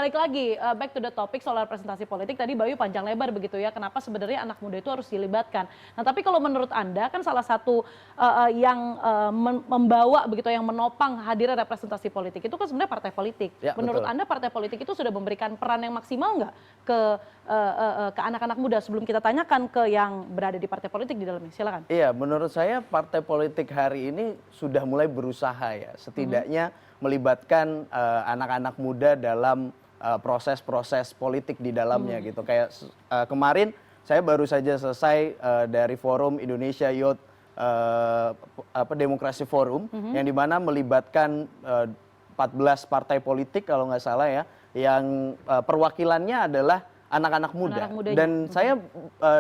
balik lagi back to the topic soal representasi politik tadi Bayu panjang lebar begitu ya. Kenapa sebenarnya anak muda itu harus dilibatkan? Nah, tapi kalau menurut Anda kan salah satu yang membawa begitu yang menopang hadirnya representasi politik itu kan sebenarnya partai politik. Ya, menurut betul. Anda partai politik itu sudah memberikan peran yang maksimal nggak ke anak-anak muda sebelum kita tanyakan ke yang berada di partai politik di dalamnya? Silakan. Iya, menurut saya partai politik hari ini sudah mulai berusaha ya, setidaknya melibatkan anak-anak muda dalam proses-proses politik di dalamnya gitu. Kayak kemarin saya baru saja selesai dari forum Indonesia Youth Demokrasi Forum yang dimana melibatkan 14 partai politik kalau nggak salah ya, yang perwakilannya adalah anak-anak muda. Dan saya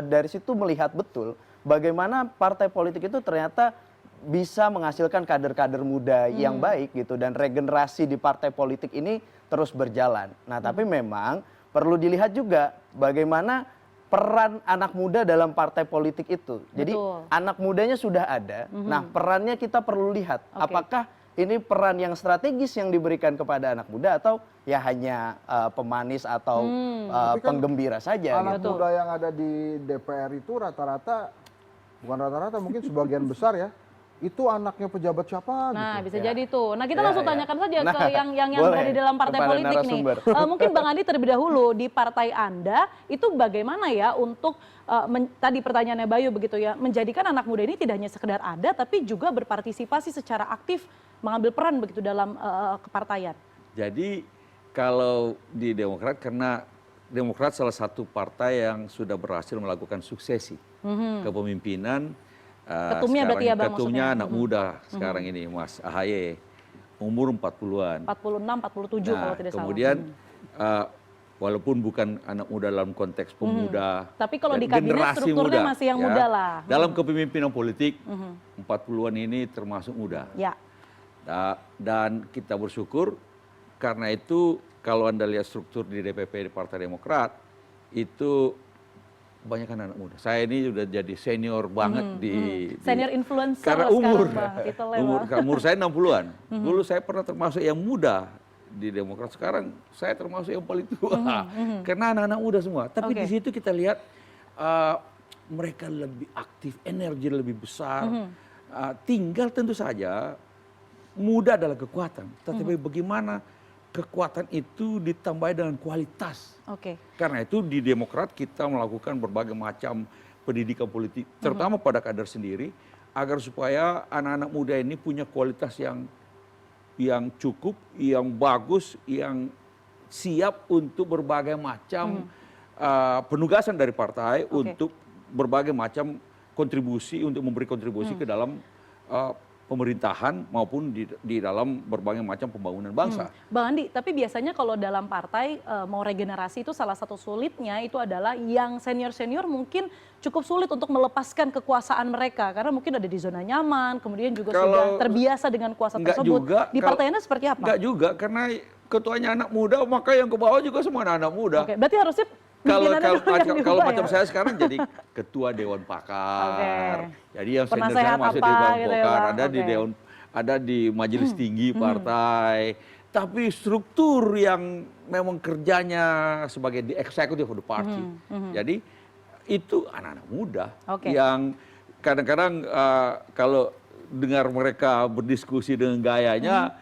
dari situ melihat betul bagaimana partai politik itu ternyata bisa menghasilkan kader-kader muda yang baik gitu, dan regenerasi di partai politik ini terus berjalan. Nah, tapi memang perlu dilihat juga bagaimana peran anak muda dalam partai politik itu. Jadi anak mudanya sudah ada. Nah, perannya kita perlu lihat apakah ini peran yang strategis yang diberikan kepada anak muda atau ya hanya pemanis atau penggembira saja. Anak muda yang ada di DPR itu rata-rata, bukan rata-rata, mungkin sebagian besar ya, itu anaknya pejabat siapa Nah, gitu. bisa jadi tuh. Nah, kita langsung tanyakan saja ke yang berada di dalam partai politik nih. Mungkin Bang Andi terlebih dahulu, di partai Anda itu bagaimana ya untuk tadi pertanyaannya Bayu begitu ya, menjadikan anak muda ini tidak hanya sekedar ada tapi juga berpartisipasi secara aktif mengambil peran begitu dalam kepartaian. Jadi kalau di Demokrat, karena Demokrat salah satu partai yang sudah berhasil melakukan suksesi kepemimpinan. Ketumnya berarti ya Bang, ketumnya maksudnya? anak muda sekarang ini, Mas AHY, umur 40-an. 46, 47 kalau tidak salah. Kemudian walaupun bukan anak muda dalam konteks pemuda, tapi kalau di kabinet generasi strukturnya muda, masih yang muda lah. Dalam kepemimpinan politik, 40-an ini termasuk muda. Ya. Dan kita bersyukur karena itu kalau Anda lihat struktur di DPP di Partai Demokrat, itu kebanyakan anak muda. Saya ini sudah jadi senior banget Senior influencer karena umur. Umur saya 60-an. Dulu saya pernah termasuk yang muda di Demokrat, sekarang saya termasuk yang paling tua. Karena anak-anak muda semua. Tapi di situ kita lihat mereka lebih aktif, energi lebih besar. Tinggal tentu saja muda adalah kekuatan. Tetapi bagaimana kekuatan itu ditambah dengan kualitas. Karena itu di Demokrat kita melakukan berbagai macam pendidikan politik, terutama pada kader sendiri, agar supaya anak-anak muda ini punya kualitas yang cukup, yang bagus, yang siap untuk berbagai macam penugasan dari partai, untuk berbagai macam kontribusi, untuk memberi kontribusi ke dalam pemerintahan maupun di dalam berbagai macam pembangunan bangsa. Bang Andi, tapi biasanya kalau dalam partai mau regenerasi itu salah satu sulitnya itu adalah yang senior-senior mungkin cukup sulit untuk melepaskan kekuasaan mereka karena mungkin ada di zona nyaman, kemudian juga sudah terbiasa dengan kuasa tersebut. Di partai Anda seperti apa? Enggak juga, karena ketuanya anak muda, maka yang ke bawah juga semua anak muda. Berarti harusnya kalau macam saya sekarang jadi ketua Dewan Pakar, jadi yang senior saya masuk di Dewan Pakar, ada di Dewan, ada di Majelis Tinggi Partai, tapi struktur yang memang kerjanya sebagai di executive of the party, jadi itu anak-anak muda yang kadang-kadang kalau dengar mereka berdiskusi dengan gayanya,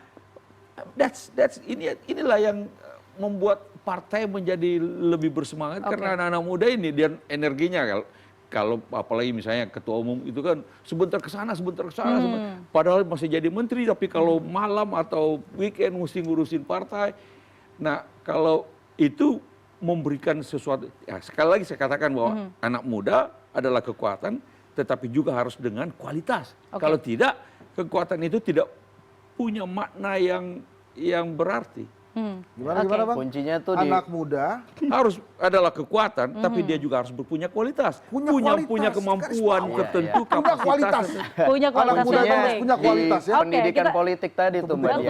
inilah yang membuat partai menjadi lebih bersemangat karena anak-anak muda ini dia energinya kalau apalagi misalnya ketua umum itu kan sebentar ke sana padahal masih jadi menteri, tapi kalau malam atau weekend mesti ngurusin partai. Nah, kalau itu memberikan sesuatu, ya sekali lagi saya katakan bahwa anak muda adalah kekuatan, tetapi juga harus dengan kualitas. Kalau tidak, kekuatan itu tidak punya makna yang berarti. Gimana Bang? Kuncinya tuh anak muda harus adalah kekuatan, tapi dia juga harus punya kualitas, punya kemampuan tertentu, kapasitas. Punya kualitas punya kualitas ya. Pendidikan politik tadi tuh Mbak Dia.